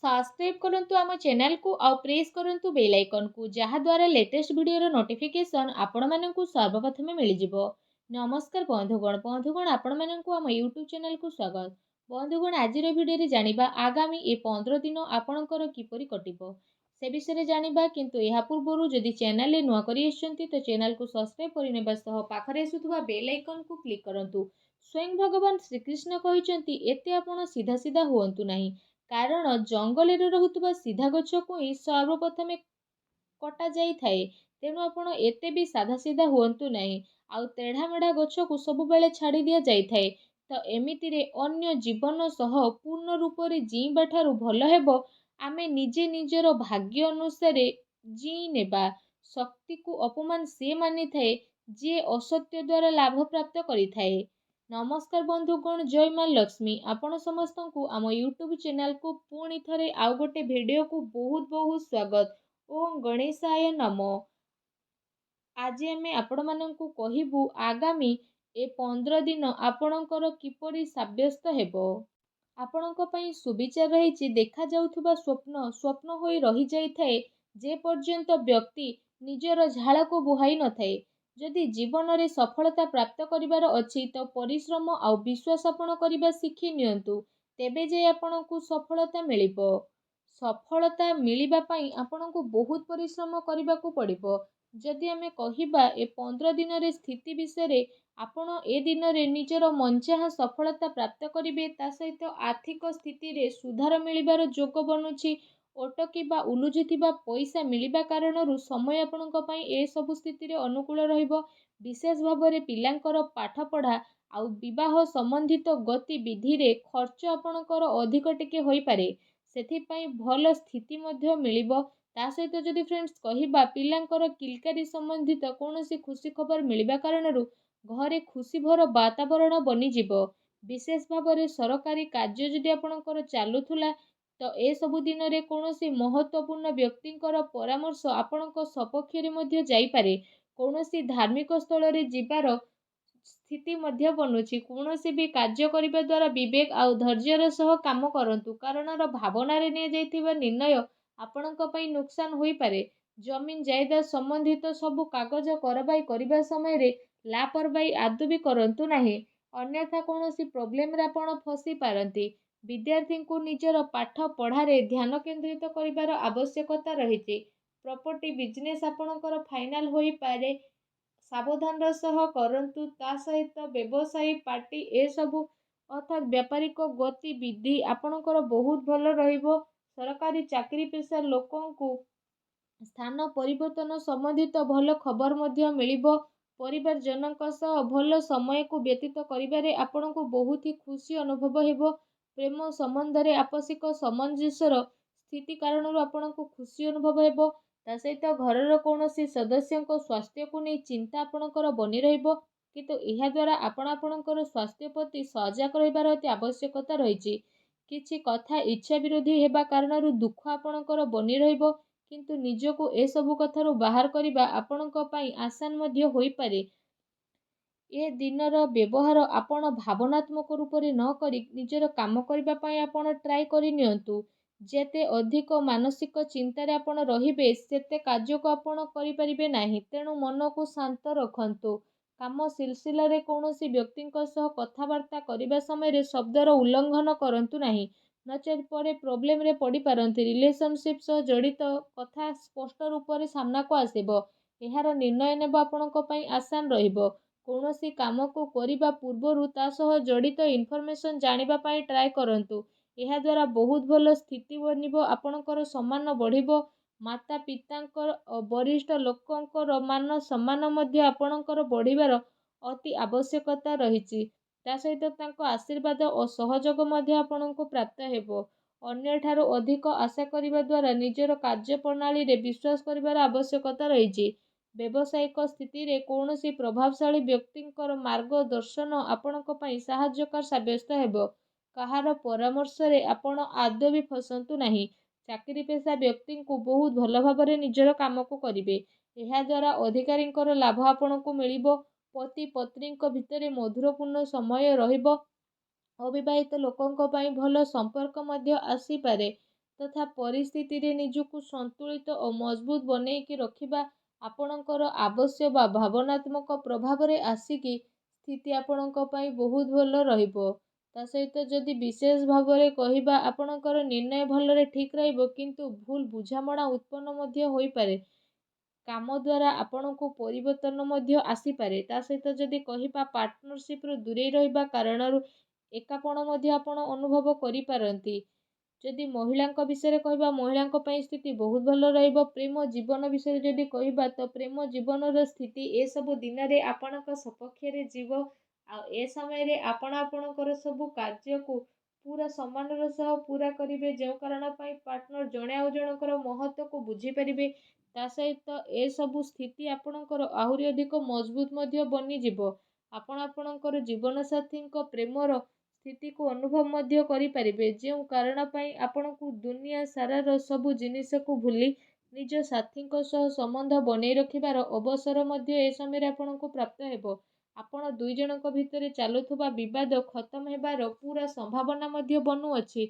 Subscribe करंतु आम channel को आउ प्रेस करंतु बेल आइकन को जहा द्वारा लेटेस्ट वीडियो नोटिफिकेशन आपण मानकु सर्वप्रथमे मिल जिवो। नमस्कार बंधुगण आपण मानकु आम यूट्यूब चैनल को स्वागत। बंधुगण आज वीडियो रे जानिबा आगामी ए 15 दिन आपणकर किपरि कटिबो से विषय जानिबा, किंतु एहा पूर्वरु जदि चैनल रे नुआ करि आछंती तो चैनल को सब्सक्राइब करिनेबा सह पाखरे आसुथुबा बेल आइकन को क्लिक करंतु। स्वयं भगवान श्रीकृष्ण कहिसंती एते आपण सीधा सीधा हुअंतु नाही, कारण जंगल रे रहुतुबा सीधा गछ को ही सर्वप्रथमे कटा जाई थाए। तेणु आपण एते भी साधा सीधा हुअंतु नाही, आउ तेढ़ा मेढ़ा गछ को सब बेले छाड़ी दिया जाई थाए। तो एमिति रे अन्य जीवन सह पूर्ण रूप रे जीवा ठारू भल हेबो आमे निजे निजर भाग्य अनुसार जी नेबा। शक्ति को अपमान से मानि थाए जे असत्य द्वारा लाभ प्राप्त करि थाए। नमस्कार बंधुगण, जय माँ लक्ष्मी। आपण समस्त को आम यूट्यूब चैनल को पुणी थरे आउ गोटे वीडियो को बहुत बहुत स्वागत। ओम गणेशाय नमो। आज आमे आपण माननकु कहिबु आगामी ए 15 दिन आपणकर किपरि साब्यस्त हेबो। आपणक पई सुविचार रहिछि। देखा जाउथुबा स्वप्न स्वप्न होई रहि जाई थाए जे पर्यंत व्यक्ति निजर झाड़ को बुहाई न थाए। जदि जीवन रे सफलता प्राप्त करिवार अछि तो परिश्रम आउ विश्वास आपण करिबा शिखि नियंतु, तेबे जे आपणकु सफलता मिलिबो। सफलता मिलिबा पई आपणकु बहुत परिश्रम करिबाकु पड़िबो। जदि आमे कहिबा ए 15 दिन रे स्थिति विषय आपण ए दिन रे निजर मनचाहा सफलता प्राप्त करिवे, ता सहित आर्थिक स्थिति रे सुधार मिलिबार जोग बनुछि। अटकी बा उलुझिथिबा पैसा मिलिबा कारणरू समय आपणक पई ए सब स्थिति रे अनुकूल रहिबो। विशेष भाବରେ पिलांकर पाठ पढ़ा आउ विवाह संबंधित गतिविधि रे खर्च आपणकर अधिक टिके होई पारे, सेथिपई भल स्थिति मध्य मिलिबो। ता सहित जदि फ्रेंड्स कहिबा पिलांकर किलकारी संबंधित कौनसी खुशी खबर मिलिबा कारणरू घरे खुशी भर वातावरण बनी जिवो। विशेष भाବରେ सरकारी कार्य जदि आपणकर चालुथुला तो ए सबु दिन रे कौनसी महत्वपूर्ण व्यक्तिंकर परामर्श आपणक सपक्ष रे मध्य जाई पारे। कौनसी धार्मिक स्थल रे जिबार स्थिति मध्य बनुछि। कौनसी भी कार्य करिबा द्वारा विवेक आउ धैर्यर सह काम करंतु, कारण भावना रे ने जाइथिबा निर्णय आपणक पई नुकसान होई पारे। जमीन जायदाद संबंधित सबु कागज करबाई करिबा समय रे लापरवाही आदु भी करंतु नाही, अन्यथा कौनसी प्रॉब्लम रे आपण फसी पारंती। विद्यार्थी को निजर पाठ पढ़ारे ध्यान केंद्रित करिबार आवश्यकता रहिछि। प्रॉपर्टी बिजनेस आपणकर फाइनल होई पारे, सावधान सह करंतु। ता सहित व्यवसायी पार्टी ए सबु अर्थात व्यापारिक गतिविधि आपणकर बहुत भल रहिबो। सरकारी चाकरी पेशा लोकंकु स्थान परिवर्तन संबंधित भल खबर मध्य मिलिबो। परिवार जनक सह भल समय को व्यतीत करिबारे आपणको बहुत ही खुशी अनुभव हेबो। प्रेम संबंध रे आपसिक सामंजस्यर स्थिति कारणरू आपणको खुशी अनुभव हेबो। ता सहित घरर कौनसी सदस्यको स्वास्थ्य को नहीं चिंता आपणकर बनी रहिबो, किंतु एहा द्वारा आपणकर स्वास्थ्य प्रति सजग रहिबार अति आवश्यकता रहिछि। किछि कथा इच्छा विरोधी हेबा कारणरू दुख आपणकर बनी रहिबो, किंतु निजको ए सबु कथारू बाहर करिबा आपणक पई आसान मध्य होई पारे। ए दिनर व्यवहार आपण भावनात्मक रूप रे न करी निजर काम करिबा पई आपण ट्राई करि नियंतु। जेते अधिक मानसिक चिंतारे आपण रहिबे सेते कार्य को आपण करि परिबे नाही। तेणु मन को शांत रखंतु। काम सिलसिला रे कौनसी व्यक्तिंक सह कथावार्ता करिबा समय रे शब्दर उल्लंघन करंतु नाही, नचेत परे प्रॉब्लम रे पड़ी पारंती। रिलेशनशिप सह जड़ित कथा स्पष्ट रूप रे सामना को आसीबो। एहार निर्णय नेबा आपणक पई आसान रहिबो। कौनसी काम को करिबा पूर्वरु ता सह जड़ित इनफॉरमेशन जानिबा पई ट्राई करंतु। एहा द्वारा बहुत भल स्थिति बनिबो। आपणकर सम्मान बढ़िबो। माता पितांकर वरिष्ठ लोकंकर मान सम्मान मध्य आपणकर बढ़िबार अति आवश्यकता रहिछि। ता सहित तांको आशीर्वाद और सहयोग मध्य आपणको प्राप्त हेबो। अन्य ठारो अधिक आशा करिबा द्वारा निजर कार्य प्रणाली रे विश्वास करिबार आवश्यकता रहिछि। व्यावसायिक स्थिति रे कौनसी प्रभावशाली व्यक्तिंकर मार्गदर्शन आपणको पई सहायकर साब्यस्त हेबो। कहार परामर्श रे आपण आदौ भी फसंतु नाही। चाकरी पेशा व्यक्ति को बहुत भल भाବରେ निजर काम को करिवे। एहा द्वारा अधिकारींकर लाभ आपणको मिलिबो। पति पत्नींक भितरे मधुरपूर्ण समय रहिबो। अविवाहित लोकंक पई भल संपर्क मध्य आसी पारे। ତଥା ପରିସ୍ଥିତିରେ ନିଜକୁ ସନ୍ତୁଳିତ ଓ ମଜବୁତ ବନେଇକି ରଖିବା ଆପଣଙ୍କର ଆବଶ୍ୟକ ବା ଭାବନାତ୍ମକ ପ୍ରଭାବରେ ଆସିକି ସ୍ଥିତି ଆପଣଙ୍କ ପାଇଁ ବହୁତ ଭଲ ରହିବ। ତା ସହିତ ଯଦି ବିଶେଷ ଭାବରେ କହିବା ଆପଣଙ୍କର ନିର୍ଣ୍ଣୟ ଭଲରେ ଠିକ୍ ରହିବ, କିନ୍ତୁ ଭୁଲ ବୁଝାମଣା ଉତ୍ପନ୍ନ ମଧ୍ୟ ହୋଇପାରେ। କାମ ଦ୍ୱାରା ଆପଣଙ୍କୁ ପରିବର୍ତ୍ତନ ମଧ୍ୟ ଆସିପାରେ। ତା ସହିତ ଯଦି କହିବା ପାର୍ଟନରସିପ୍ରୁ ଦୂରେଇ ରହିବା କାରଣରୁ ଏକାପଣ ମଧ୍ୟ ଆପଣ ଅନୁଭବ କରିପାରନ୍ତି। ଯଦି ମହିଳାଙ୍କ ବିଷୟରେ କହିବା, ମହିଳାଙ୍କ ପାଇଁ ସ୍ଥିତି ବହୁତ ଭଲ ରହିବ। ପ୍ରେମ ଜୀବନ ବିଷୟରେ ଯଦି କହିବା, ତ ପ୍ରେମ ଜୀବନର ସ୍ଥିତି ଏସବୁ ଦିନରେ ଆପଣଙ୍କ ସପକ୍ଷରେ ଯିବ। ଆଉ ଏ ସମୟରେ ଆପଣ ଆପଣଙ୍କର ସବୁ କାର୍ଯ୍ୟକୁ ପୁରା ସମ୍ମାନର ସହ ପୁରା କରିବେ, ଯେଉଁ କାରଣ ପାଇଁ ପାର୍ଟନର ଜଣେ ଆଉ ଜଣଙ୍କର ମହତ୍ତ୍ୱକୁ ବୁଝିପାରିବେ। ତା ସହିତ ଏସବୁ ସ୍ଥିତି ଆପଣଙ୍କର ଆହୁରି ଅଧିକ ମଜବୁତ ମଧ୍ୟ ବନିଯିବ। ଆପଣ ଆପଣଙ୍କର ଜୀବନସାଥୀଙ୍କ ପ୍ରେମର ସ୍ଥିତିକୁ ଅନୁଭବ ମଧ୍ୟ କରିପାରିବେ, ଯେଉଁ କାରଣ ପାଇଁ ଆପଣଙ୍କୁ ଦୁନିଆ ସାରାର ସବୁ ଜିନିଷକୁ ଭୁଲି ନିଜ ସାଥୀଙ୍କ ସହ ସମ୍ବନ୍ଧ ବନେଇ ରଖିବାର ଅବସର ମଧ୍ୟ ଏ ସମୟରେ ଆପଣଙ୍କୁ ପ୍ରାପ୍ତ ହେବ। ଆପଣ ଦୁଇ ଜଣଙ୍କ ଭିତରେ ଚାଲୁଥିବା ବିବାଦ ଖତମ ହେବାର ପୁରା ସମ୍ଭାବନା ମଧ୍ୟ ବନୁଅଛି।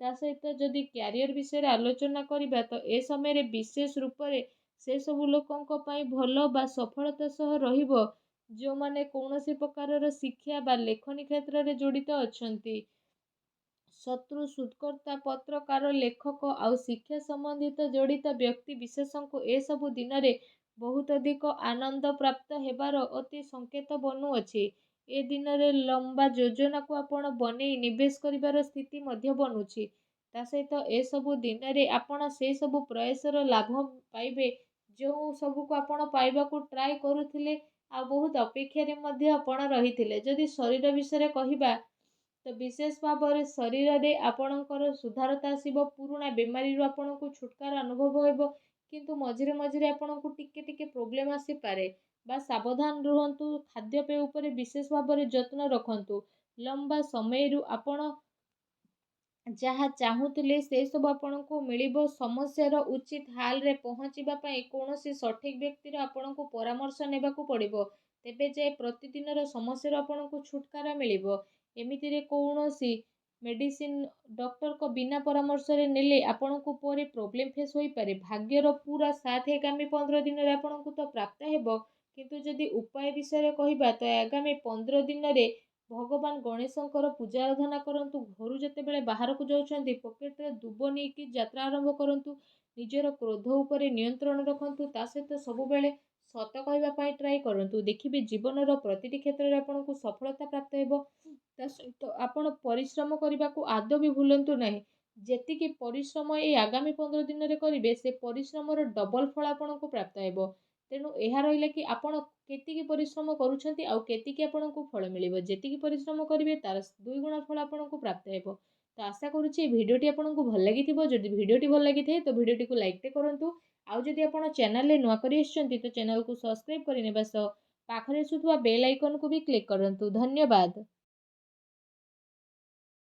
ତା ସହିତ ଯଦି କ୍ୟାରିୟର ବିଷୟରେ ଆଲୋଚନା କରିବା, ତ ଏ ସମୟରେ ବିଶେଷ ରୂପରେ ସେ ସବୁ ଲୋକଙ୍କ ପାଇଁ ଭଲ ବା ସଫଳତା ସହ ରହିବ ଯେଉଁମାନେ କୌଣସି ପ୍ରକାରର ଶିକ୍ଷା ବା ଲେଖନୀ କ୍ଷେତ୍ରରେ ଜଡ଼ିତ ଅଛନ୍ତି। ଶତ୍ରୁ, ଶୋଧକର୍ତ୍ତା, ପତ୍ରକାର, ଲେଖକ ଆଉ ଶିକ୍ଷା ସମ୍ବନ୍ଧିତ ଜଡ଼ିତ ବ୍ୟକ୍ତି ବିଶେଷଙ୍କୁ ଏସବୁ ଦିନରେ ବହୁତ ଅଧିକ ଆନନ୍ଦ ପ୍ରାପ୍ତ ହେବାର ଅତି ସଂକେତ ବନୁଅଛି। ଏ ଦିନରେ ଲମ୍ବା ଯୋଜନାକୁ ଆପଣ ବନେଇ ନିବେଶ କରିବାର ସ୍ଥିତି ମଧ୍ୟ ବନୁଛି। ତା ସହିତ ଏସବୁ ଦିନରେ ଆପଣ ସେ ସବୁ ପ୍ରୟାସର ଲାଭ ପାଇବେ ଯେଉଁ ସବୁକୁ ଆପଣ ପାଇବାକୁ ଟ୍ରାଏ କରୁଥିଲେ ଆଉ ବହୁତ ଅପେକ୍ଷାରେ ମଧ୍ୟ ଆପଣ ରହିଥିଲେ। ଯଦି ଶରୀର ବିଷୟରେ କହିବା, ତ ବିଶେଷ ଭାବରେ ଶରୀରରେ ଆପଣଙ୍କର ସୁଧାରତା ଆସିବ। ପୁରୁଣା ବେମାରୀରୁ ଆପଣଙ୍କୁ ଛୁଟକାରା ଅନୁଭବ ହେବ, କିନ୍ତୁ ମଝିରେ ମଝିରେ ଆପଣଙ୍କୁ ଟିକେ ଟିକେ ପ୍ରୋବ୍ଲେମ୍ ଆସିପାରେ। ବା ସାବଧାନ ରୁହନ୍ତୁ। ଖାଦ୍ୟପେୟ ଉପରେ ବିଶେଷ ଭାବରେ ଯତ୍ନ ରଖନ୍ତୁ। ଲମ୍ବା ସମୟରୁ ଆପଣ ଯାହା ଚାହୁଁଥିଲେ ସେ ସବୁ ଆପଣଙ୍କୁ ମିଳିବ। ସମସ୍ୟାର ଉଚିତ ହାଲରେ ପହଞ୍ଚିବା ପାଇଁ କୌଣସି ସଠିକ୍ ବ୍ୟକ୍ତିର ଆପଣଙ୍କୁ ପରାମର୍ଶ ନେବାକୁ ପଡ଼ିବ। ତେବେ ଯାଇ ପ୍ରତିଦିନର ସମସ୍ୟାରୁ ଆପଣଙ୍କୁ ଛୁଟକାରା ମିଳିବ। ଏମିତିରେ କୌଣସି ମେଡ଼ିସିନ ଡକ୍ଟରଙ୍କ ବିନା ପରାମର୍ଶରେ ନେଲେ ଆପଣଙ୍କୁ ପରେ ପ୍ରୋବ୍ଲେମ୍ ଫେସ୍ ହୋଇପାରେ। ଭାଗ୍ୟର ପୁରା ସାଥ ଆଗାମୀ 15 ଦିନରେ ଆପଣଙ୍କୁ ତ ପ୍ରାପ୍ତ ହେବ, କିନ୍ତୁ ଯଦି ଉପାୟ ବିଷୟରେ କହିବା, ତ ଆଗାମୀ 15 ଦିନରେ ଭଗବାନ ଗଣେଶଙ୍କର ପୂଜା ଆରାଧନା କରନ୍ତୁ। ଘରୁ ଯେତେବେଳେ ବାହାରକୁ ଯାଉଛନ୍ତି ପକେଟରେ ଦୁବ ନେଇକି ଯାତ୍ରା ଆରମ୍ଭ କରନ୍ତୁ। ନିଜର କ୍ରୋଧ ଉପରେ ନିୟନ୍ତ୍ରଣ ରଖନ୍ତୁ। ତା ସହିତ ସବୁବେଳେ ସତ କହିବା ପାଇଁ ଟ୍ରାଏ କରନ୍ତୁ। ଦେଖିବେ ଜୀବନର ପ୍ରତିଟି କ୍ଷେତ୍ରରେ ଆପଣଙ୍କୁ ସଫଳତା ପ୍ରାପ୍ତ ହେବ। ତା ସହିତ ଆପଣ ପରିଶ୍ରମ କରିବାକୁ ଆଦୌ ବି ଭୁଲନ୍ତୁ ନାହିଁ। ଯେତିକି ପରିଶ୍ରମ ଏଇ ଆଗାମୀ 15 ଦିନରେ କରିବେ, ସେ ପରିଶ୍ରମର ଡବଲ ଫଳ ଆପଣଙ୍କୁ ପ୍ରାପ୍ତ ହେବ। ତେଣୁ ଏହା ରହିଲା କି ଆପଣ କେତିକି ପରିଶ୍ରମ କରୁଛନ୍ତି ଆଉ କେତିକି ଆପଣଙ୍କୁ ଫଳ ମିଳିବ। ଯେତିକି ପରିଶ୍ରମ କରିବେ ତାର 2 ଗୁଣ ଫଳ ଆପଣଙ୍କୁ ପ୍ରାପ୍ତ ହେବ। ତ ଆଶା କରୁଛି এই ଭିଡ଼ିଓଟି ଆପଣଙ୍କୁ ଭଲ ଲାଗିଥିବ। ଯଦି ଭିଡ଼ିଓଟି ଭଲ ଲାଗିଥାଏ ତ ଭିଡ଼ିଓଟିକୁ ଲାଇକ୍ଟେ କରନ୍ତୁ। ଆଉ ଯଦି ଆପଣ ଚ୍ୟାନେଲରେ ନୂଆ କରି ଆସିଛନ୍ତି ତ ଚ୍ୟାନେଲକୁ ସବସ୍କ୍ରାଇବ୍ କରିନେବା ସହ ପାଖରେ ଆସୁଥିବା ବେଲ୍ ଆଇକନକୁ ବି କ୍ଲିକ୍ କରନ୍ତୁ। ଧନ୍ୟବାଦ।